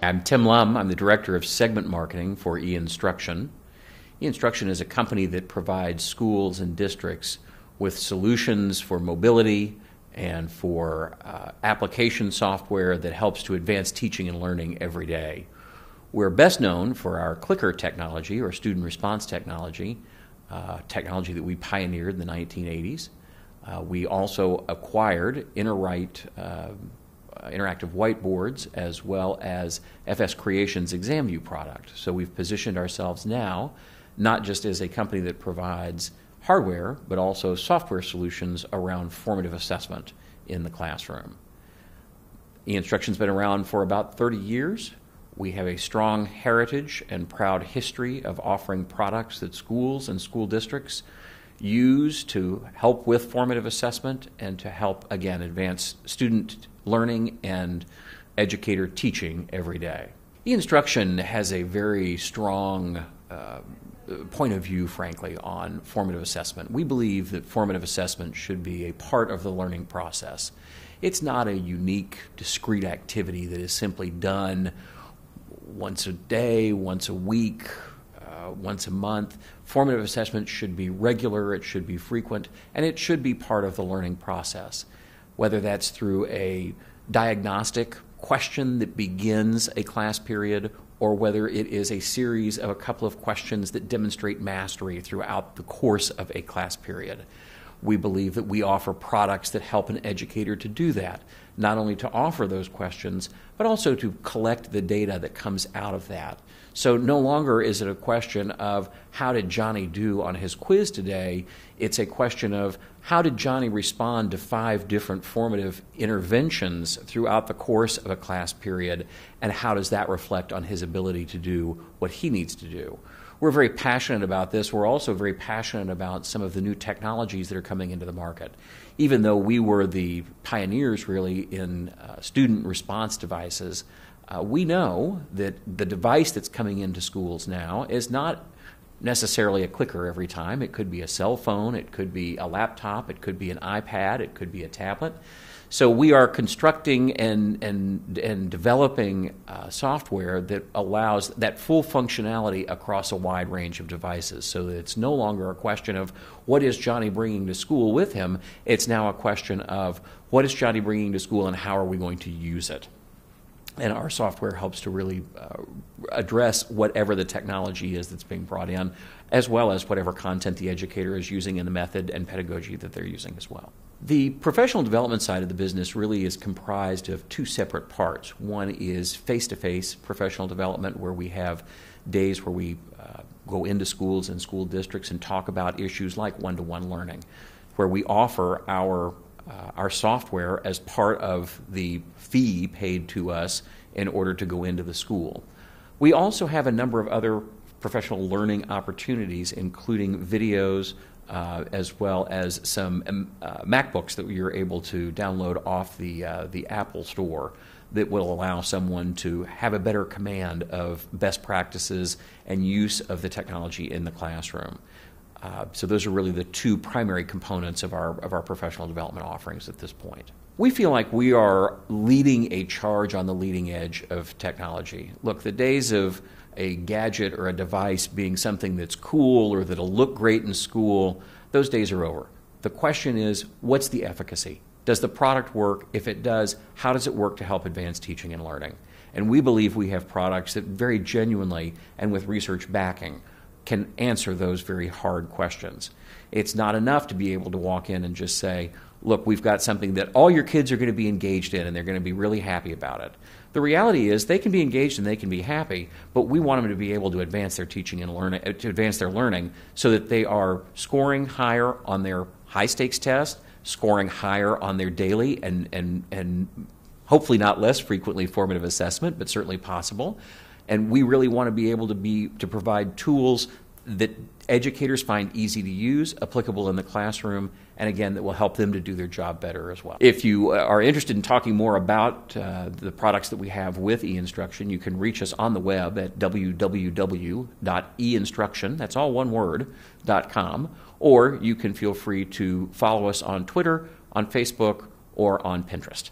I'm Tim Lum. I'm the Director of Segment Marketing for eInstruction. eInstruction is a company that provides schools and districts with solutions for mobility and for application software that helps to advance teaching and learning every day. We're best known for our clicker technology, or student response technology, technology that we pioneered in the 1980s. We also acquired interactive whiteboards, as well as FS Creation's ExamView product. So we've positioned ourselves now not just as a company that provides hardware, but also software solutions around formative assessment in the classroom. eInstruction's been around for about 30 years. We have a strong heritage and proud history of offering products that schools and school districts use to help with formative assessment and to help, again, advance student learning and educator teaching every day. eInstruction has a very strong point of view, frankly, on formative assessment. We believe that formative assessment should be a part of the learning process. It's not a unique, discrete activity that is simply done once a day, once a week, once a month. Formative assessment should be regular, it should be frequent, and it should be part of the learning process, whether that's through a diagnostic question that begins a class period or whether it is a series of a couple of questions that demonstrate mastery throughout the course of a class period. We believe that we offer products that help an educator to do that, not only to offer those questions, but also to collect the data that comes out of that. So no longer is it a question of how did Johnny do on his quiz today, it's a question of how did Johnny respond to 5 different formative interventions throughout the course of a class period, and how does that reflect on his ability to do what he needs to do. We're very passionate about this. We're also very passionate about some of the new technologies that are coming into the market. Even though we were the pioneers, really, in student response devices, we know that the device that's coming into schools now is not necessarily a clicker every time. It could be a cell phone, it could be a laptop, it could be an iPad, it could be a tablet. So we are constructing and developing software that allows that full functionality across a wide range of devices, so that it's no longer a question of what is Johnny bringing to school with him. It's now a question of what is Johnny bringing to school and how are we going to use it. And our software helps to really address whatever the technology is that's being brought in, as well as whatever content the educator is using in the method and pedagogy that they're using as well. The professional development side of the business really is comprised of 2 separate parts. One is face-to-face professional development, where we have days where we go into schools and school districts and talk about issues like one-to-one learning, where we offer our software as part of the fee paid to us in order to go into the school. We also have a number of other professional learning opportunities, including videos, as well as some MacBooks that you're able to download off the Apple Store that will allow someone to have a better command of best practices and use of the technology in the classroom. So those are really the 2 primary components of our professional development offerings at this point. We feel like we are leading a charge on the leading edge of technology. Look, the days of a gadget or a device being something that's cool or that'll look great in school, those days are over. The question is, what's the efficacy? Does the product work? If it does, how does it work to help advance teaching and learning? And we believe we have products that very genuinely and with research backing can answer those very hard questions. It's not enough to be able to walk in and just say, look, we've got something that all your kids are going to be engaged in and they're going to be really happy about it. The reality is they can be engaged and they can be happy, but we want them to be able to advance their teaching and learning, to advance their learning, so that they are scoring higher on their high-stakes test, scoring higher on their daily and hopefully not less frequently formative assessment, but certainly possible. And we really want to be able to provide tools that educators find easy to use, applicable in the classroom, and again, that will help them to do their job better as well. If you are interested in talking more about the products that we have with eInstruction, you can reach us on the web at www.einstruction, that's all one word, .com, or you can feel free to follow us on Twitter, on Facebook, or on Pinterest.